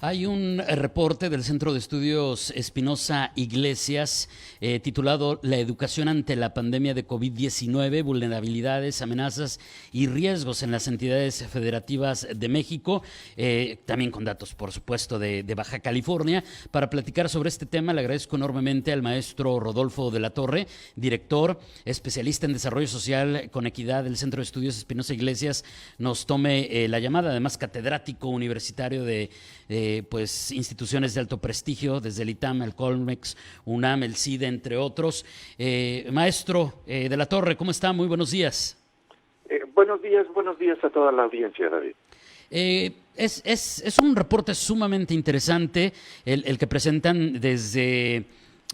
Hay un reporte del Centro de Estudios Espinosa Iglesias titulado La educación ante la pandemia de COVID-19, vulnerabilidades, amenazas y riesgos en las entidades federativas de México, también con datos, por supuesto, de Baja California. Para platicar sobre este tema, le agradezco enormemente al maestro Rodolfo de la Torre, director, especialista en desarrollo social con equidad del Centro de Estudios Espinosa Iglesias, nos tome la llamada, además catedrático universitario de pues instituciones de alto prestigio, desde el ITAM, el Colmex, UNAM, el CIDE, entre otros. Maestro de la Torre, ¿cómo está? Muy buenos días. Buenos días a toda la audiencia, David. Es un reporte sumamente interesante el que presentan desde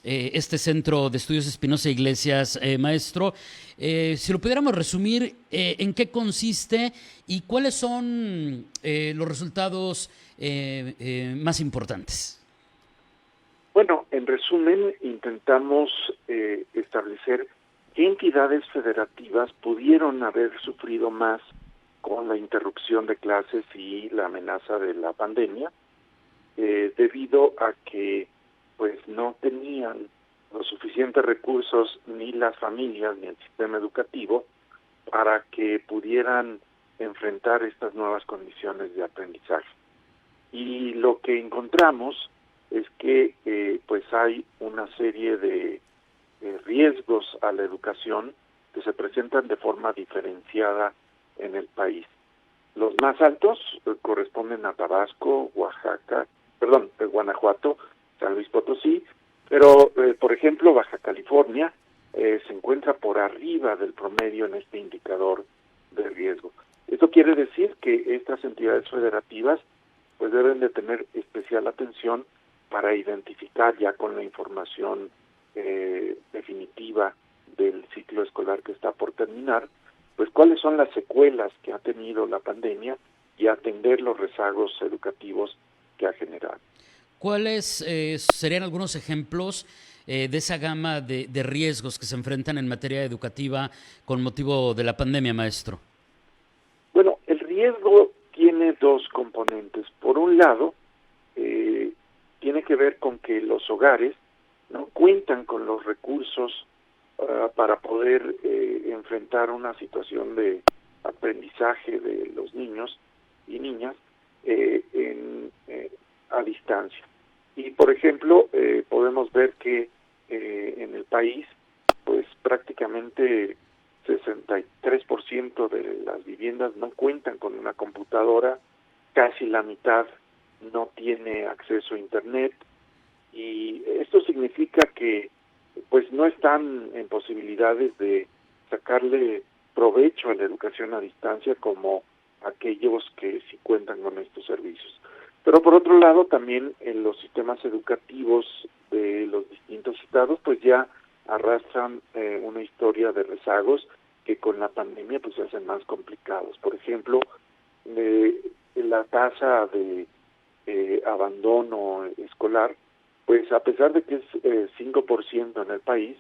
este Centro de Estudios Espinosa Iglesias, maestro. Si lo pudiéramos resumir, ¿en qué consiste y cuáles son los resultados más importantes? Bueno, en resumen, intentamos establecer qué entidades federativas pudieron haber sufrido más con la interrupción de clases y la amenaza de la pandemia, debido a que pues no tenían los suficientes recursos ni las familias ni el sistema educativo para que pudieran enfrentar estas nuevas condiciones de aprendizaje. Y lo que encontramos es que pues hay una serie de riesgos a la educación que se presentan de forma diferenciada en el país. Los más altos corresponden a Tabasco, Guanajuato, San Luis Potosí, pero por ejemplo Baja California se encuentra por arriba del promedio en este indicador de riesgo. Esto quiere decir que estas entidades federativas pues deben de tener especial atención para identificar ya con la información definitiva del ciclo escolar que está por terminar, pues cuáles son las secuelas que ha tenido la pandemia y atender los rezagos educativos que ha generado. ¿Cuáles serían algunos ejemplos de esa gama de riesgos que se enfrentan en materia educativa con motivo de la pandemia, maestro? Bueno, el riesgo tiene dos componentes. Por un lado, tiene que ver con que los hogares no cuentan con los recursos para poder enfrentar una situación de aprendizaje de los niños y niñas a distancia. Y por ejemplo, podemos ver que en el país, pues prácticamente 63% de las viviendas no cuentan con una computadora, casi la mitad no tiene acceso a internet, y esto significa que pues no están en posibilidades de sacarle provecho a la educación a distancia como aquellos que sí cuentan con estos servicios. Pero por otro lado, también en los sistemas educativos de los distintos estados pues ya arrastran una historia de rezagos que con la pandemia pues se hacen más complicados. Por ejemplo, la tasa de abandono escolar, pues a pesar de que es 5% en el país,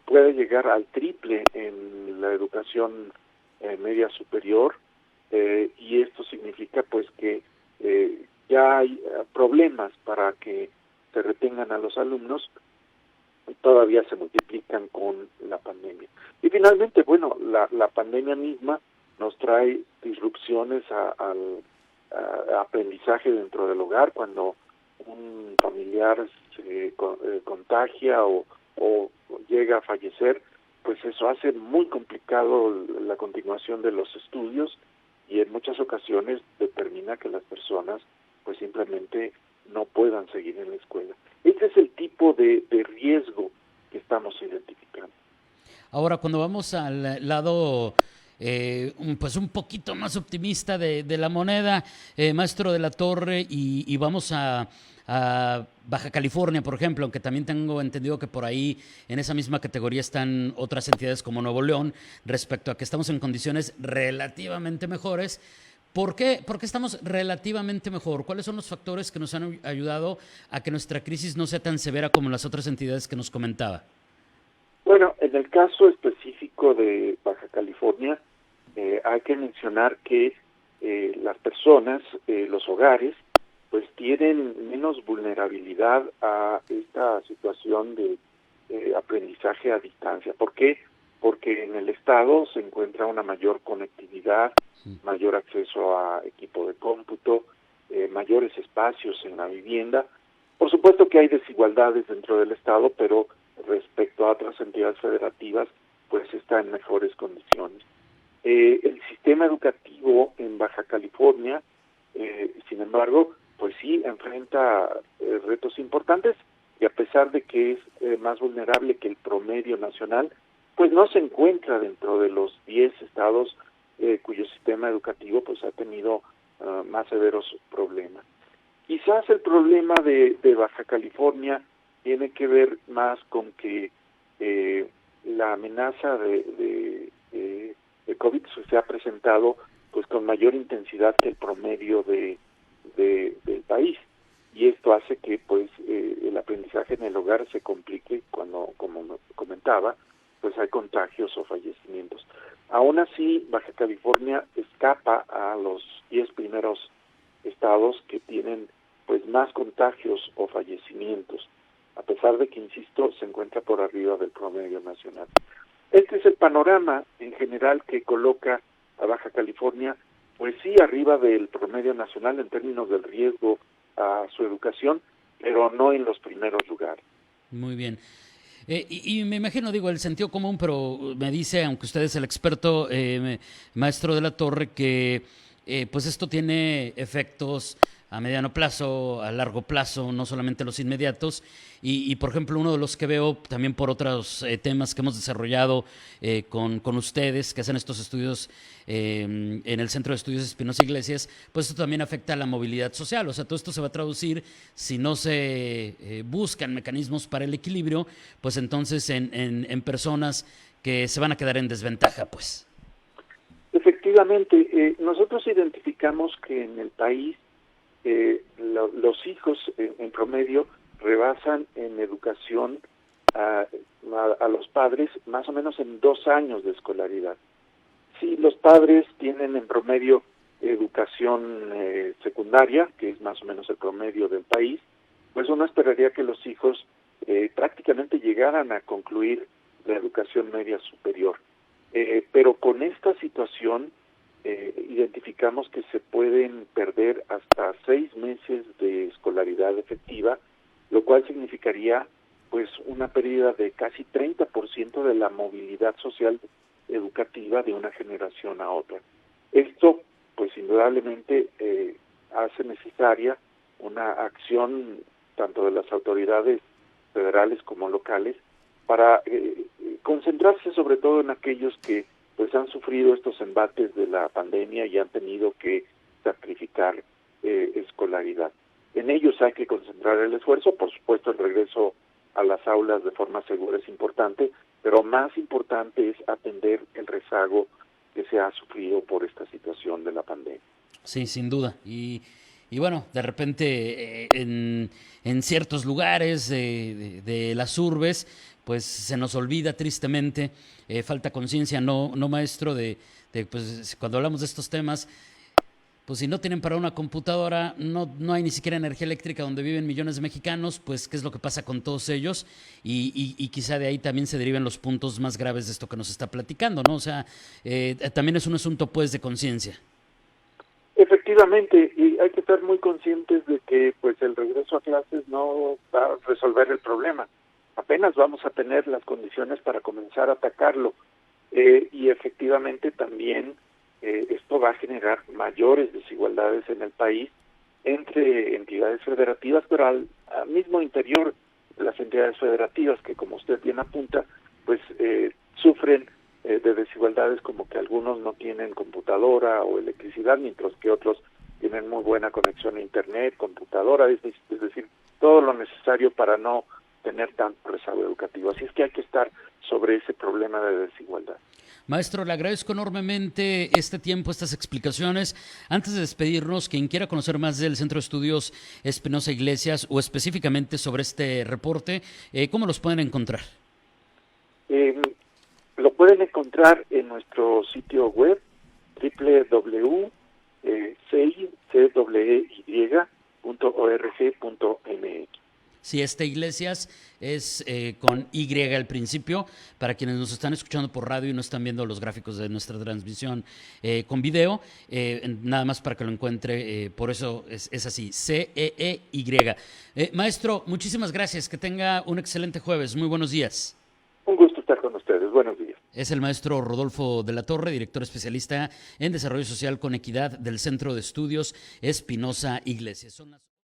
puede llegar al triple en la educación media superior, y esto significa pues que ya hay problemas para que se retengan a los alumnos, y todavía se multiplican con la pandemia. Y finalmente, bueno, la pandemia misma nos trae disrupciones al aprendizaje dentro del hogar. Cuando un familiar se contagia o llega a fallecer, pues eso hace muy complicado la continuación de los estudios, y en muchas ocasiones determina que las personas pues simplemente no puedan seguir en la escuela. Este es el tipo de riesgo que estamos identificando. Ahora, cuando vamos al lado pues un poquito más optimista de la moneda, maestro de la Torre, y vamos a Baja California, por ejemplo, aunque también tengo entendido que por ahí en esa misma categoría están otras entidades como Nuevo León, respecto a que estamos en condiciones relativamente mejores. ¿Por qué estamos relativamente mejor? ¿Cuáles son los factores que nos han ayudado a que nuestra crisis no sea tan severa como las otras entidades que nos comentaba? Bueno, en el caso específico de Baja California, hay que mencionar que las personas, los hogares, pues tienen menos vulnerabilidad a esta situación de aprendizaje a distancia. ¿Por qué? Porque en el estado se encuentra una mayor conectividad, mayor acceso a equipo de cómputo, mayores espacios en la vivienda. Por supuesto que hay desigualdades dentro del estado, pero respecto a otras entidades federativas, pues está en mejores condiciones. El sistema educativo en Baja California, sin embargo, pues sí enfrenta retos importantes, y a pesar de que es más vulnerable que el promedio nacional, pues no se encuentra dentro de los 10 estados cuyo sistema educativo pues ha tenido más severos problemas. Quizás el problema de Baja California tiene que ver más con que la amenaza de COVID se ha presentado pues con mayor intensidad que el promedio del país, y esto hace que pues el aprendizaje en el hogar se complique cuando, como comentaba, pues hay contagios o fallecimientos. Aún así, Baja California escapa a los 10 primeros estados que tienen pues más contagios o fallecimientos, a pesar de que, insisto, se encuentra por arriba del promedio nacional. Este es el panorama en general que coloca a Baja California, pues sí, arriba del promedio nacional en términos del riesgo a su educación, pero no en los primeros lugares. Muy bien. Y me imagino, digo, el sentido común, pero me dice, aunque usted es el experto, maestro de la Torre, que pues esto tiene efectos a mediano plazo, a largo plazo, no solamente los inmediatos. Y por ejemplo, uno de los que veo también por otros temas que hemos desarrollado con ustedes, que hacen estos estudios en el Centro de Estudios Espinosa Iglesias, pues esto también afecta a la movilidad social. O sea, todo esto se va a traducir, si no se buscan mecanismos para el equilibrio, pues entonces en personas que se van a quedar en desventaja, pues. Efectivamente, nosotros identificamos que en el país los hijos en promedio rebasan en educación a los padres más o menos en 2 años de escolaridad. Si los padres tienen en promedio educación secundaria, que es más o menos el promedio del país, pues uno esperaría que los hijos prácticamente llegaran a concluir la educación media superior. Pero con esta situación identificamos que se pueden perder hasta 6 meses de escolaridad efectiva, lo cual significaría pues una pérdida de casi 30% de la movilidad social educativa de una generación a otra. Esto pues indudablemente hace necesaria una acción tanto de las autoridades federales como locales para concentrarse sobre todo en aquellos que pues han sufrido estos embates de la pandemia y han tenido que sacrificar escolaridad. En ellos hay que concentrar el esfuerzo. Por supuesto, el regreso a las aulas de forma segura es importante, pero más importante es atender el rezago que se ha sufrido por esta situación de la pandemia. Sí, sin duda. Y bueno, de repente en ciertos lugares de las urbes, pues se nos olvida tristemente, falta conciencia, no maestro, de pues cuando hablamos de estos temas, pues si no tienen para una computadora, no hay ni siquiera energía eléctrica donde viven millones de mexicanos, pues qué es lo que pasa con todos ellos, y quizá de ahí también se deriven los puntos más graves de esto que nos está platicando, ¿no? O sea, también es un asunto pues de conciencia. Efectivamente, y hay que estar muy conscientes de que pues el regreso a clases no va a resolver el problema. Apenas vamos a tener las condiciones para comenzar a atacarlo, y efectivamente también esto va a generar mayores desigualdades en el país entre entidades federativas, pero al mismo interior de las entidades federativas, que como usted bien apunta, pues sufren de desigualdades como que algunos no tienen computadora o electricidad, mientras que otros tienen muy buena conexión a internet, computadora, es decir, todo lo necesario para no tener tanto rezago educativo. Así es que hay que estar sobre ese problema de desigualdad. Maestro, le agradezco enormemente este tiempo, estas explicaciones. Antes de despedirnos, quien quiera conocer más del Centro de Estudios Espinosa Iglesias o específicamente sobre este reporte, ¿cómo los pueden encontrar? Lo pueden encontrar en nuestro sitio web www.cey.org Sí, Iglesias es con Y al principio, para quienes nos están escuchando por radio y no están viendo los gráficos de nuestra transmisión con video, nada más para que lo encuentre, por eso es así, CEEY. Maestro, muchísimas gracias, que tenga un excelente jueves, muy buenos días. Un gusto estar con ustedes, buenos días. Es el maestro Rodolfo de la Torre, director especialista en Desarrollo Social con Equidad del Centro de Estudios Espinosa Iglesias.